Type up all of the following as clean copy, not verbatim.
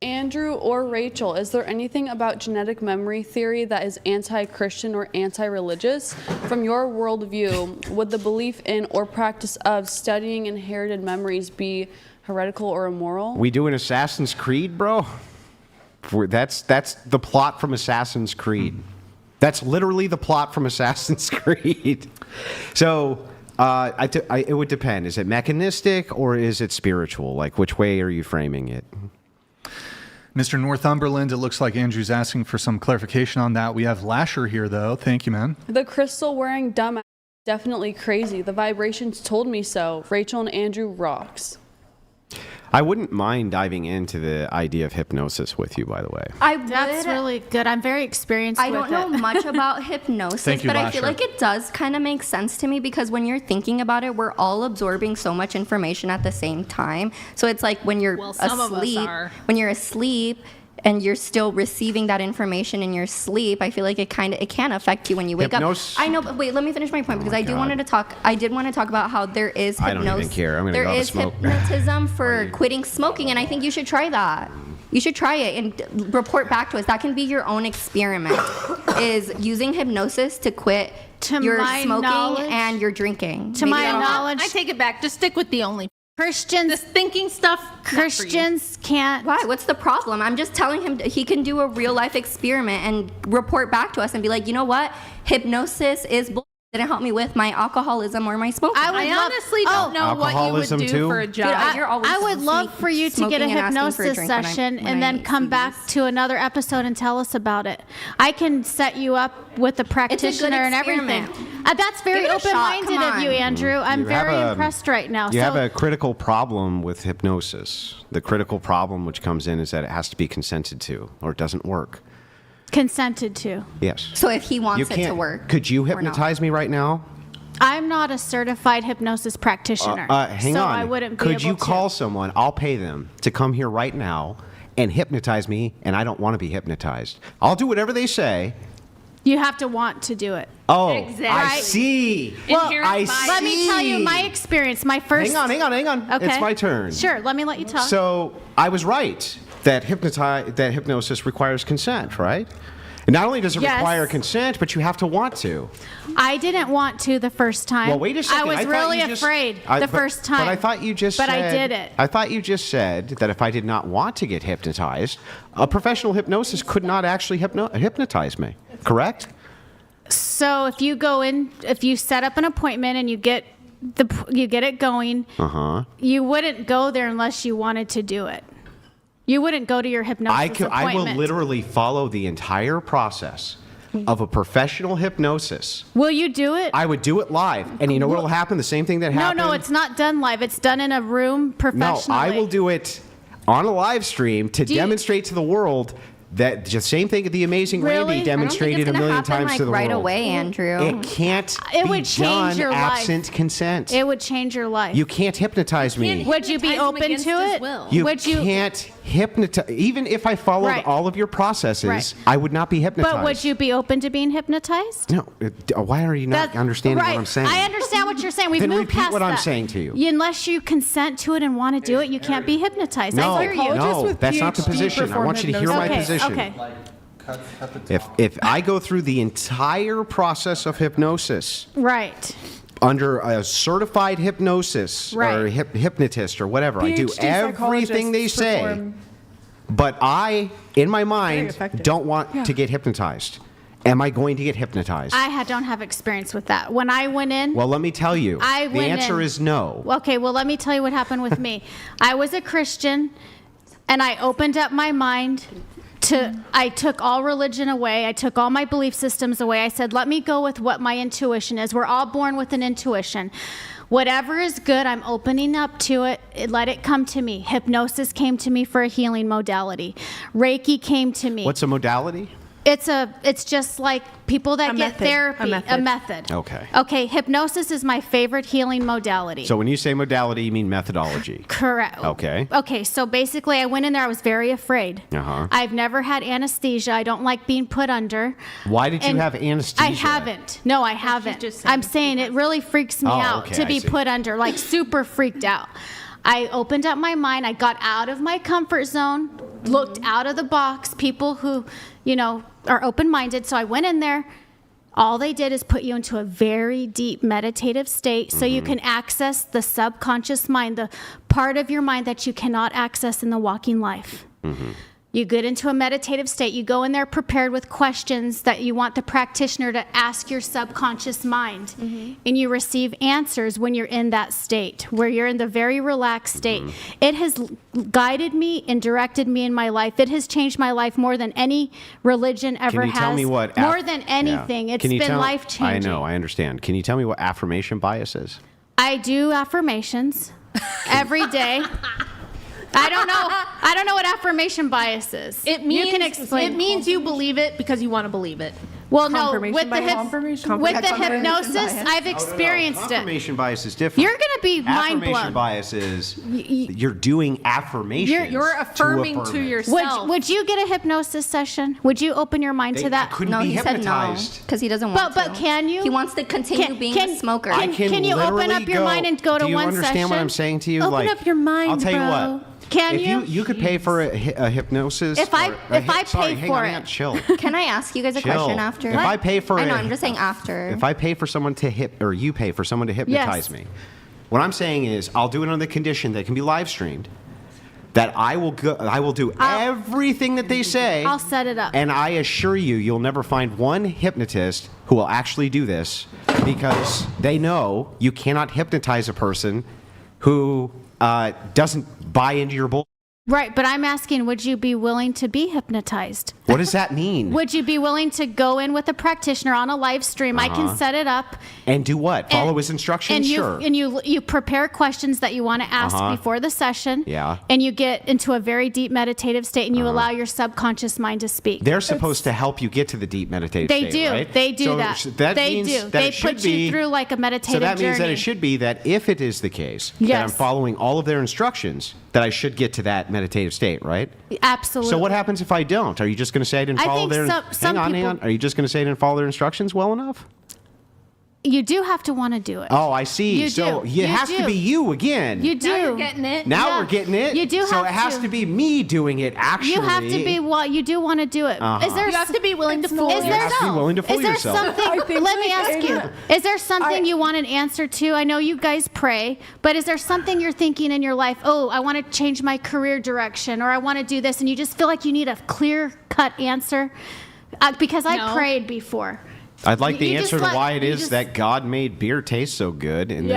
Andrew or Rachel, is there anything about genetic memory theory that is anti-Christian or anti-religious? From your worldview, would the belief in or practice of studying inherited memories be heretical or immoral? We do an Assassin's Creed, bro? That's the plot from Assassin's Creed. That's literally the plot from Assassin's Creed. So it would depend. Is it mechanistic or is it spiritual? Like, which way are you framing it? Mr. Northumberland, it looks like Andrew's asking for some clarification on that. We have Lasher here, though. Thank you, man. The crystal wearing dumbass is definitely crazy. The vibrations told me so. Rachel and Andrew rocks. I wouldn't mind diving into the idea of hypnosis with you, by the way. That's really good. I'm very experienced with it. I don't know much about hypnosis, but I feel like it does kind of make sense to me because when you're thinking about it, we're all absorbing so much information at the same time. So it's like when you're asleep and you're still receiving that information in your sleep, I feel like it can affect you when you wake up. I know, but wait, let me finish my point because I did want to talk about how there is hypnosis. I don't even care. I'm going to go to smoke. There is hypnotism for quitting smoking, and I think you should try that. You should try it and report back to us. That can be your own experiment, is using hypnosis to quit your smoking and your drinking. To my knowledge, I take it back. Just stick with the only Christians. This thinking stuff. Christians can't. Why? What's the problem? I'm just telling him he can do a real life experiment and report back to us and be like, you know what? Hypnosis is bull. Didn't help me with my alcoholism or my smoking. I honestly don't know what you would do for a job. I would love for you to get a hypnosis session and then come back to another episode and tell us about it. I can set you up with a practitioner and everything. That's very open-minded of you, Andrew. I'm very impressed right now. You have a critical problem with hypnosis. The critical problem which comes in is that it has to be consented to or it doesn't work. Consented to. Yes. So if he wants it to work. Could you hypnotize me right now? I'm not a certified hypnosis practitioner. Hang on. I wouldn't be Could you call someone? I'll pay them to come here right now and hypnotize me, and I don't want to be hypnotized. I'll do whatever they say. You have to want to do it. Oh, exactly. I see. Well, let me tell you my experience. My first. Hang on. Okay. It's my turn. Sure. Let me let you talk. So I was right that hypnosis requires consent, right? And not only does it require consent, but you have to want to. I didn't want to the first time. Well, wait a second. I was really afraid the first time. But I thought you just said... But I did it. I thought you just said that if I did not want to get hypnotized, a professional hypnosis could not actually hypnotize me. Correct? So if you set up an appointment and you get it going, you wouldn't go there unless you wanted to do it. You wouldn't go to your hypnosis appointment. I will literally follow the entire process of a professional hypnosis. Will you do it? I would do it live. And you know what will happen? The same thing that happened? No, it's not done live. It's done in a room professionally. No, I will do it on a live stream to demonstrate to the world that the same thing the Amazing Randy demonstrated a million times to the world. Right away, Andrew. It can't be done absent consent. It would change your life. You can't hypnotize me. Would you be open to it? You can't hypnotize. Even if I followed all of your processes, I would not be hypnotized. But would you be open to being hypnotized? No. Why are you not understanding what I'm saying? I understand what you're saying. We've then moved repeat past what that. I'm saying to you. Unless you consent to it and want to do it, you can't be hypnotized. No, I hear you. no, that's not the position. I want you to hear my position. Okay. If I go through the entire process of hypnosis, under a certified hypnosis or hypnotist or whatever, I do everything they say, but I, in my mind, don't want to get hypnotized. Am I going to get hypnotized? I don't have experience with that. When I went in... Well, let me tell you. The answer is no. Okay, well, let me tell you what happened with me. I was a Christian, and I opened up my mind I took all religion away. I took all my belief systems away. I said, let me go with what my intuition is. We're all born with an intuition. Whatever is good, I'm opening up to it. Let it come to me. Hypnosis came to me for a healing modality. Reiki came to me. What's a modality? It's just like people that get therapy. A method. Okay. Okay, hypnosis is my favorite healing modality. So when you say modality, you mean methodology? Correct. Okay. Okay, so basically I went in there, I was very afraid. I've never had anesthesia. I don't like being put under. Why did you have anesthesia? I haven't. No, I haven't. I'm saying it really freaks me out to be put under, like super freaked out. I opened up my mind. I got out of my comfort zone. looked out of the box, people who, are open-minded. So I went in there. All they did is put you into a very deep meditative state so you can access the subconscious mind, the part of your mind that you cannot access in the walking life. You get into a meditative state. You go in there prepared with questions that you want the practitioner to ask your subconscious mind. And you receive answers when you're in that state, where you're in the very relaxed state. It has guided me and directed me in my life. It has changed my life more than any religion ever has. Can you tell me what... more than anything. It's been life-changing. I know, I understand. Can you tell me what affirmation bias is? I do affirmations every day. I don't know what affirmation bias is. It means you can explain. It means you believe it because you want to believe it. Well, no, with Confirmation the hypnosis, I've experienced it. Confirmation bias is different. You're going to be mind blown. Affirmation bias is you're doing affirmations. You're affirming to yourself. Would you get a hypnosis session? Would you open your mind to that? Couldn't No, be he said no hypnotized. because he doesn't want to. But can you? He wants to continue being a smoker. Can you open up your mind and go to one session? Do you understand what I'm saying to you? Open up your mind, I'll tell you bro. what. Can if you could pay for a hypnosis. If I paid for it. Chill. Can I ask you guys a question after? If I pay for I know, I'm just saying after. If I pay for someone to or you pay for someone to hypnotize me, what I'm saying is I'll do it on the condition that it can be live streamed. That I will do everything that they say. I'll set it up. And I assure you, you'll never find one hypnotist who will actually do this because they know you cannot hypnotize a person who doesn't buy into your bull. Right, but I'm asking, would you be willing to be hypnotized? What does that mean? Would you be willing to go in with a practitioner on a live stream? I can set it up. And do what? Follow his instructions? Sure. And you prepare questions that you want to ask before the session. Yeah. And you get into a very deep meditative state and you allow your subconscious mind to speak. They're supposed to help you get to the deep meditative state, right? They do so that. They means do. They put you through like a meditative journey. So that means that it should be that if it is the case that I'm following all of their instructions, that I should get to that meditative state, right? Absolutely. So what happens if I don't? Are you just going to say I didn't follow their... Hang on. Are you just going to say I didn't follow their instructions well enough? You do have to want to do it. Oh, I see. You so do. it has to be you again. You do. Now you're getting it. Now we're getting it. You do have to. So it has to be me doing it, actually. You have to be you do want to do it. Is there? You have to be willing to fool yourself. You have to be willing to fool yourself. Is there something? Let me ask you. Is there something you want an answer to? I know you guys pray, but is there something you're thinking in your life? Oh, I want to change my career direction, or I want to do this, and you just feel like you need a clear-cut answer? Because I prayed before. I'd like the answer to why it is that God made beer taste so good, and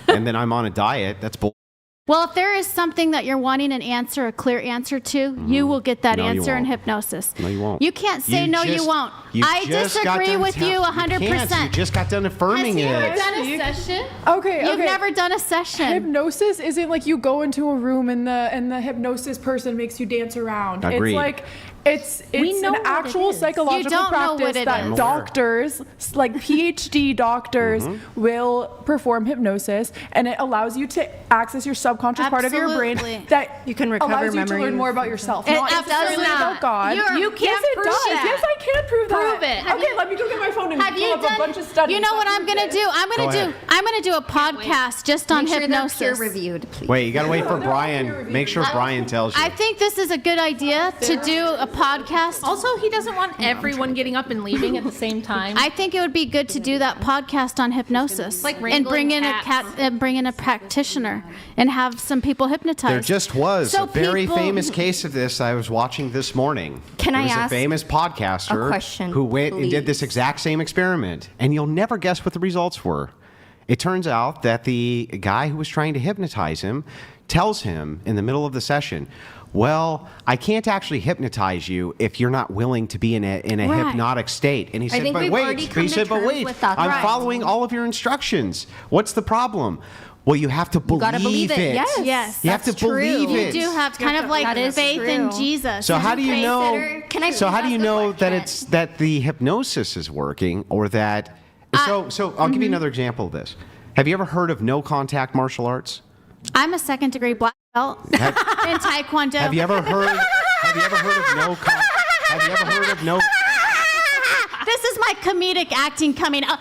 then I'm on a diet. That's bull. Well, if there is something that you're wanting an answer, a clear answer to, you will get that answer in hypnosis. No, you won't. You can't say you won't. I disagree with you 100%. You just got done affirming it. Has he ever done a session? Okay. You've never done a session. Hypnosis isn't like you go into a room and the hypnosis person makes you dance around. Agreed. It's like it's an actual psychological practice that doctors, like PhD doctors, will perform hypnosis, and it allows you to access your subconscious part of your brain that you can recover allows you to learn more about yourself, not necessarily about God. You can't prove that. Yes, I can prove that. Prove it. Okay, let me go get my phone and pull up a bunch of studies. You know what I'm gonna do? I'm gonna do a podcast just on hypnosis. Peer reviewed, please. Wait, you gotta wait for Brian. Make sure Brian tells you. I think this is a good idea to do a podcast. Also, he doesn't want everyone getting up and leaving at the same time. I think it would be good to do that podcast on hypnosis, Like and bring in wrangling bring in a practitioner and have some people hypnotized. There just was a very famous case of this I was watching this morning. Can I ask a famous podcaster a question, who went and did please? this exact same experiment, and you'll never guess what the results were. It turns out that the guy who was trying to hypnotize him tells him in the middle of the session, well, I can't actually hypnotize you if you're not willing to be in a hypnotic state. And he said, think but we've already wait, come to terms with that. I'm following all of your instructions. What's the problem? Well, you have to believe gotta believe it. Yes. You have to believe it. You do have kind of like faith in Jesus. So how do you know? So how do you know that question? it's that the hypnosis is working, or that? So I'll give you another example of this. Have you ever heard of no contact martial arts? I'm a second-degree black belt in Taekwondo. Have you ever heard of no? Have you ever heard of no? This is my comedic acting coming out.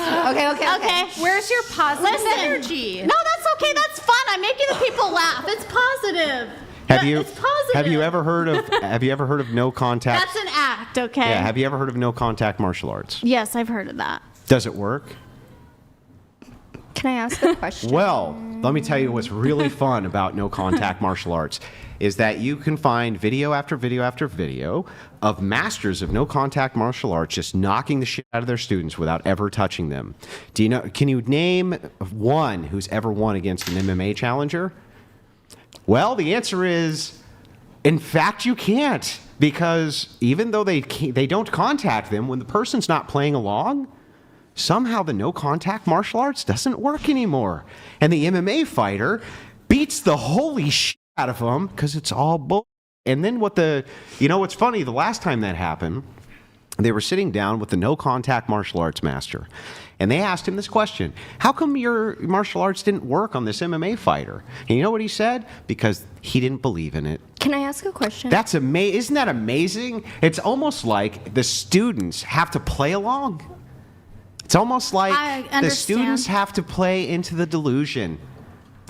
Okay. Where's your positive Listen. energy? No, that's okay. That's fun. I'm making the people laugh. It's positive. It's positive. Have you ever heard of no contact? That's an act, okay? Yeah. Have you ever heard of no contact martial arts? Yes, I've heard of that. Does it work? Can I ask a question? Well, let me tell you what's really fun about no contact martial arts is that you can find video after video after video of masters of no contact martial arts just knocking the shit out of their students without ever touching them. Can you name one who's ever won against an MMA challenger? Well, the answer is, in fact, you can't, because even though they don't contact them, when the person's not playing along, somehow the no contact martial arts doesn't work anymore. And the MMA fighter beats the holy shit out of them because it's all bull. And then what's funny, the last time that happened, they were sitting down with the no contact martial arts master. And they asked him this question: how come your martial arts didn't work on this MMA fighter? And you know what he said? Because he didn't believe in it. Can I ask a question? That's amazing. Isn't that amazing? It's almost like the students have to play along. It's almost like the students have to play into the delusion.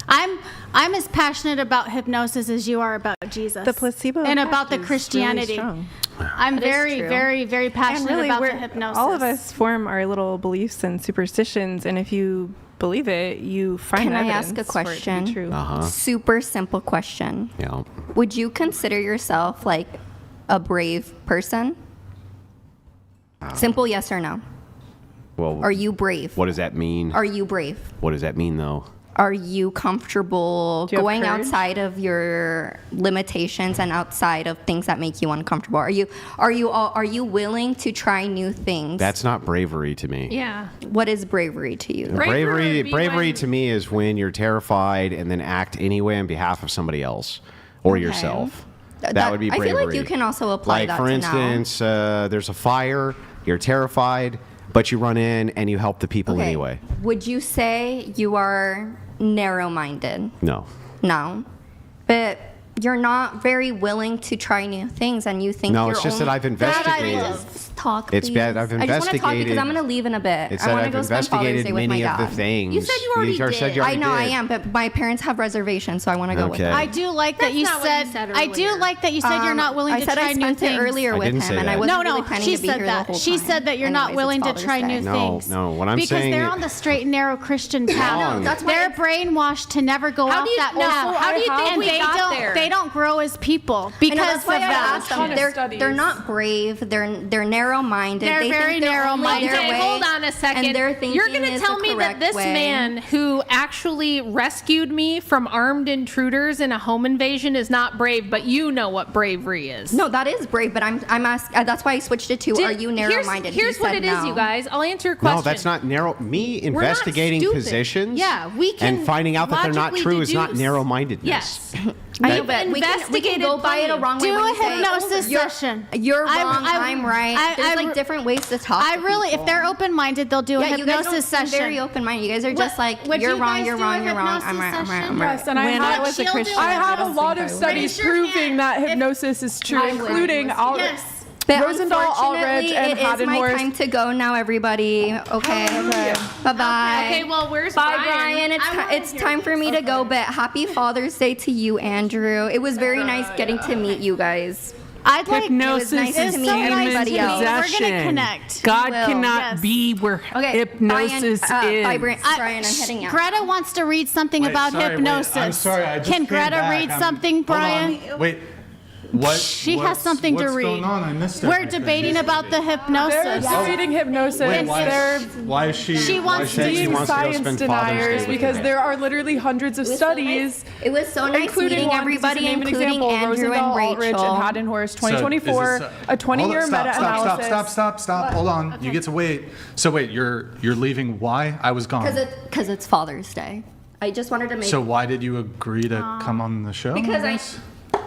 I'm as passionate about hypnosis as you are about Jesus. The placebo and about the Christianity. Really I'm very, very, very passionate about the hypnosis. All of us form our little beliefs and superstitions, and if you believe it, you find evidence. Can I ask a question? For it to be true. Super simple question. Yeah. Would you consider yourself like a brave person? Simple yes or no. Well, are you brave? What does that mean? Are you brave? What does that mean, though? Are you comfortable going outside of your limitations and outside of things that make you uncomfortable? Are you willing to try new things? That's not bravery to me. Yeah. What is bravery to you? Bravery to me is when you're terrified and then act anyway on behalf of somebody else or yourself. That would be bravery. I feel like you can also apply that for instance, there's a fire, you're terrified, but you run in and you help the people anyway. Would you say you are narrow-minded? No. No. But you're not very willing to try new things, and you think No, it's just that I've investigated. Talk, it's please. bad. I've investigated. I just want to talk because I'm going to leave in a bit. It's I that want to I've go spend Father's Day with my investigated many dad. of the things. You said you already did. I know I am, but my parents have reservations, so I want to go with them. I do like that you said. I do like that you said you're not willing to try new things. I said I spent it earlier with him, and I wasn't really planning to be here the whole time. She said that you're not willing to try new things. No, what I'm saying because they're on the straight and narrow Christian path. That's why they're brainwashed to never go off that path. How do you think we got there? They don't grow as people because of that. They're not brave. They're narrow-minded. They're very narrow-minded. Okay, hold on a second. And their thinking You're going to is tell the me that correct this way. man who actually rescued me from armed intruders in a home invasion is not brave, but you know what bravery is. No, that is brave, but I'm asking. That's why I switched it to. Are you narrow-minded? Here's what it is, you guys. I'll answer your question. No, that's not narrow. Me investigating positions. Yeah, we can and finding out that they're not logically true is not deduce. narrow-mindedness. Yes. I know, but we can go by it a wrong way. Do when a you say, hypnosis session. You're wrong. I'm right. There's like different ways to talk. If they're open-minded, they'll do a hypnosis session. Very open-minded. You guys are just like you're wrong. You're wrong. You're wrong. I'm right. Yes, and I have a lot of studies proving that hypnosis is true, including Rosendahl, Aldrich, and it is my Hadenhorst. time to go now, everybody. Okay. Bye-bye. Okay, well, where's Bye, Brian? It's time for me to go, but happy Father's Day to you, Andrew. It was very nice getting to meet you guys. Hypnosis nice is to meet demon everybody else. possession. We're gonna connect. God will. cannot be where hypnosis Brian, is. Bye, Brian, I'm heading out. Greta wants to read something about hypnosis. I'm sorry, I just Can came Greta back. read something, Brian? Hold on. Wait. What? She has something to read. What's going on? I missed We're everything. debating about the They're hypnosis. debating hypnosis. Wait, They're why is she? She wants to being wants to go science spend Father's Day deniers with because me. there are literally hundreds of studies. It was so nice including meeting one, everybody, name an including example, Andrew Rosendahl, and Aldrich, Rachel. and Hadenhorst, 2024, a 20-year meta-analysis. Stop. Hold on. Okay. You get to wait. So wait, you're leaving. Why? I was gone. Because it's Father's Day. I just wanted to make. So why did you agree to come on the show? Because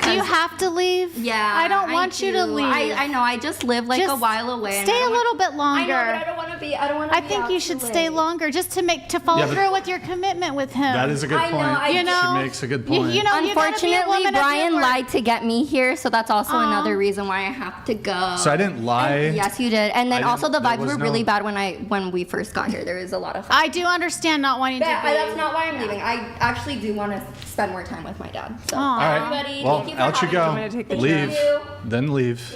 Do you have to leave? Yeah. I don't want you to leave. I know. I just live like a while away. Stay a little bit longer. I know, but I don't want to be. I don't want to. I think you should stay longer just to follow through with your commitment with him. That is a good point. She makes a good point. Unfortunately, Brian lied to get me here, so that's also another reason why I have to go. So I didn't lie. Yes, you did. And then also the vibes were really bad when we first got here. There was a lot of. I do understand not wanting to. That's not why I'm leaving. I actually do want to spend more time with my dad. So, all right. everybody, Well, thank you for out you having go. me. Leave. Then leave.